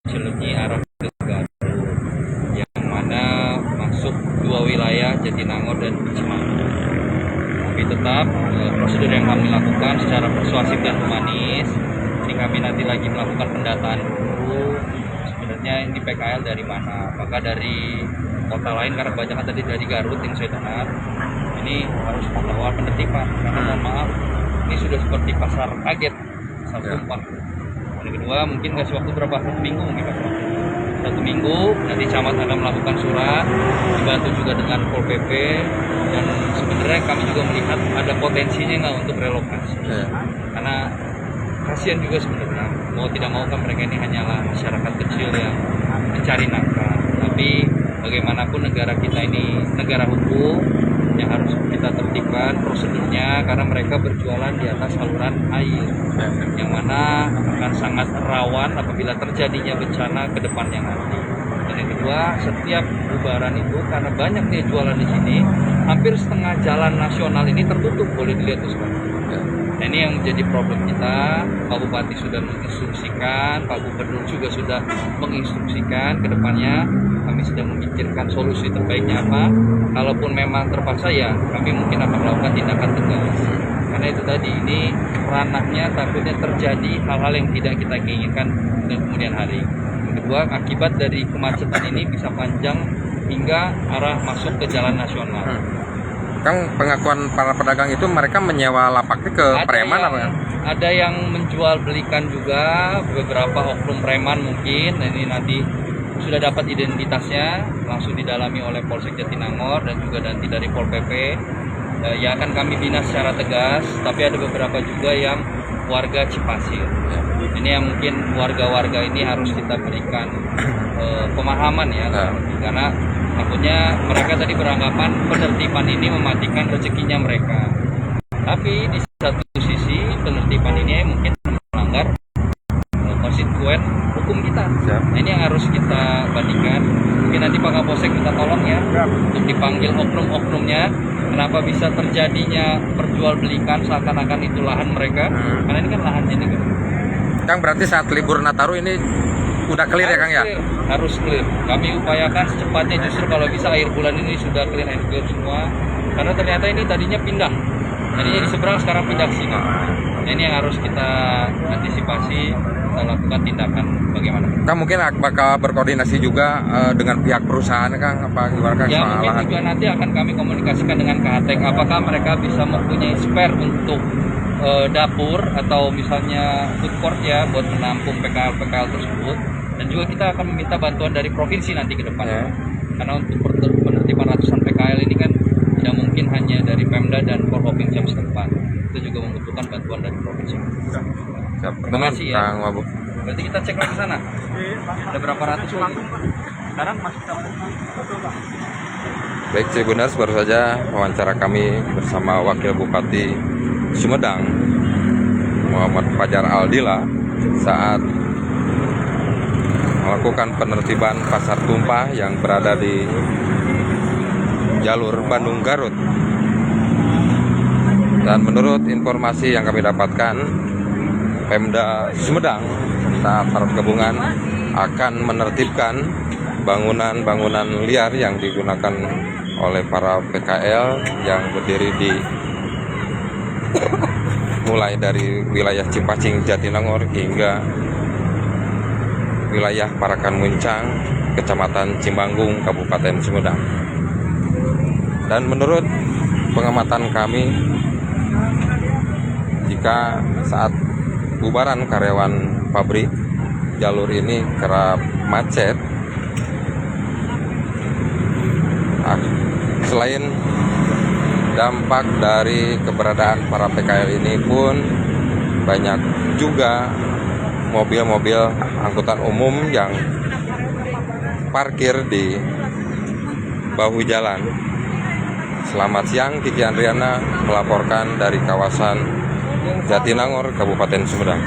Cileunyi arah ke Garut, yang mana masuk dua wilayah Jatinangor dan Cimahi. Tapi tetap prosedur yang kami lakukan secara persuasif dan humanis. Ini kami nanti lagi melakukan pendataan dulu. Sebenarnya ini PKL dari mana? Apakah dari kota lain? Karena kebanyakan tadi dari Garut yang saya dengar. Ini harus awal penertiban. Karena mohon maaf, ini sudah seperti pasar kaget, pasar tumpah. Yang kedua, mungkin kasih waktu berapa minggu mungkin kasih waktu. 1 minggu nanti camat akan melakukan surat, dibantu juga dengan Pol PP, dan sebenarnya kami juga melihat ada potensinya nggak untuk relokasi. Karena kasihan juga sebenarnya, mau tidak mau kan mereka ini hanyalah masyarakat kecil yang mencari nafkah. Tapi bagaimanapun negara kita ini negara hukum yang harus kita tertibkan prosedurnya, karena mereka berjualan di atas saluran air yang mana akan sangat rawan apabila terjadinya bencana ke depannya nanti. Dan yang kedua, setiap bubaran itu karena banyak dia jualan di sini, hampir setengah jalan nasional ini tertutup, boleh dilihat tuh sekarang. Nah, ini yang menjadi problem kita. Pak Bupati sudah menginstruksikan, Pak Gubernur juga sudah menginstruksikan ke depannya. Kami sedang memikirkan solusi terbaiknya apa. Kalaupun memang terpaksa, ya kami mungkin akan melakukan tindakan tegas. Karena itu tadi, ini ranahnya takutnya terjadi hal-hal yang tidak kita inginkan di kemudian hari. Yang kedua, akibat dari kemacetan ini bisa panjang hingga arah masuk ke jalan nasional. Kang, pengakuan para pedagang itu mereka menyewa lapaknya ke preman apa ya? Ada yang menjual belikan juga, beberapa oknum preman mungkin. Nah, ini nanti sudah dapat identitasnya, langsung didalami oleh Polsek Jatinangor dan juga nanti dari Pol PP. Ya akan kami bina secara tegas, tapi ada beberapa juga yang warga Cipasir. Ini yang mungkin warga-warga ini harus kita berikan pemahaman ya, karena takutnya mereka tadi beranggapan penertiban ini mematikan rezekinya mereka. Tapi di satu sisi penertiban ini mungkin melanggar konsekuen hukum kita. Nah, ini yang harus kita bandingkan. Mungkin nanti Pak Kapolsek minta tolong ya untuk dipanggil oknum-oknumnya. Kenapa bisa terjadinya perjualbelikan seakan-akan itu lahan mereka? Karena ini kan lahannya negara. Kang, berarti saat libur Nataru ini udah clear ya Kang ya? Harus clear. Kami upayakan secepatnya, justru kalau bisa akhir bulan ini sudah clear and clear semua. Karena ternyata ini tadinya pindah. Tadinya di seberang, sekarang pindah ke sini. Nah, ini yang harus kita antisipasi, kita lakukan tindakan bagaimana. Kang, mungkin bakal berkoordinasi juga dengan pihak perusahaan Kang, apa gimana Kang? Ya, mungkin juga nanti akan kami komunikasikan dengan KHTK, apakah mereka bisa mempunyai spare untuk dapur atau misalnya food court ya buat menampung PKL-PKL tersebut. Dan juga kita akan meminta bantuan dari provinsi nanti ke depan. Karena untuk penertiban ratusan PKL ini kan tidak mungkin hanya dari Pemda dan Forkopimda setempat. Itu juga membutuhkan bantuan dari provinsi. Terima kasih ya. Kang Wabu. Berarti kita cek lagi ke sana. Ada berapa ratus lagi? Sekarang masih Baik, Tribuners, baru saja wawancara kami bersama Wakil Bupati Sumedang, Muhammad Fajar Aldila, saat melakukan penertiban pasar tumpah yang berada di jalur Bandung Garut. Dan menurut informasi yang kami dapatkan, Pemda Sumedang serta aparat gabungan akan menertibkan bangunan-bangunan liar yang digunakan oleh para PKL yang berdiri di mulai dari wilayah Cipacing, Jatinangor hingga wilayah Parakan Muncang, Kecamatan Cimbanggung, Kabupaten Sumedang. Dan menurut pengamatan kami, jika saat bubaran karyawan pabrik, jalur ini kerap macet. Selain dampak dari keberadaan para PKL ini pun banyak juga mobil-mobil angkutan umum yang parkir di bahu jalan. Selamat siang, Kiki Andriana melaporkan dari kawasan Jatinangor, Kabupaten Sumedang.